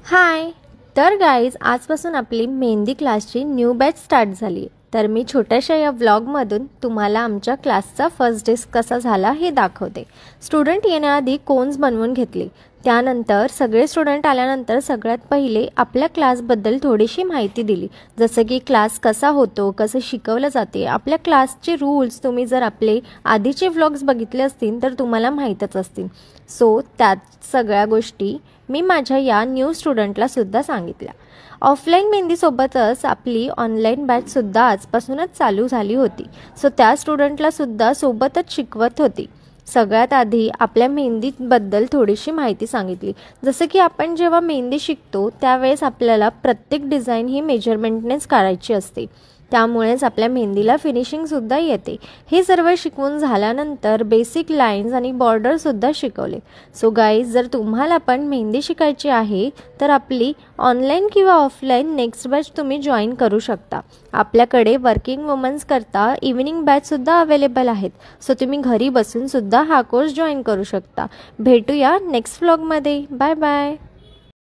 हाय. तर गाईज, आजपासून आपली मेहंदी क्लासची न्यू बॅच स्टार्ट झाली. तर मी छोट्याशा या व्लॉगमधून तुम्हाला आमच्या क्लासचा फर्स्ट डे कसा झाला हे दाखवते. स्टुडंट येण्याआधी कोन्स बनवून घेतले. त्यानंतर सगळे स्टुडंट आल्यानंतर सगळ्यात पहिले आपल्या क्लासबद्दल थोडीशी माहिती दिली. जसं की क्लास कसा होतो, कसं शिकवलं जाते, आपल्या क्लासचे रूल्स. तुम्ही जर आपले आधीचे व्लॉग्स बघितले असतील तर तुम्हाला माहीतच असतील. सो त्यात सगळ्या गोष्टी मी माझ्या या न्यू स्टुडंटला सुद्धा सांगितल्या. ऑफलाईन मेहंदीसोबतच आपली ऑनलाईन बॅचसुद्धा आजपासूनच चालू झाली होती. सो त्या स्टुडंटला सुद्धा सोबतच शिकवत होती. सगळ्यात आधी आपल्या मेहंदीबद्दल थोडीशी माहिती सांगितली. जसं की आपण जेव्हा मेहंदी शिकतो त्यावेळेस आपल्याला प्रत्येक डिझाईन ही मेजरमेंटनेच काढायची असते. त्यामुळेच आपल्या मेहंदीला फिनिशिंगसुद्धा येते. हे सर्व शिकवून झाल्यानंतर बेसिक लाईन्स आणि बॉर्डरसुद्धा शिकवले. सो गाईज, जर तुम्हाला पण मेहंदी शिकायची आहे तर आपली ऑनलाईन किंवा ऑफलाईन नेक्स्ट बॅच तुम्ही जॉईन करू शकता. आपल्याकडे वर्किंग वुमन्स करता इव्हिनिंग बॅचसुद्धा अवेलेबल आहेत. सो तुम्ही घरी बसूनसुद्धा हा कोर्स जॉईन करू शकता. भेटूया नेक्स्ट व्लॉगमध्ये. Bye bye.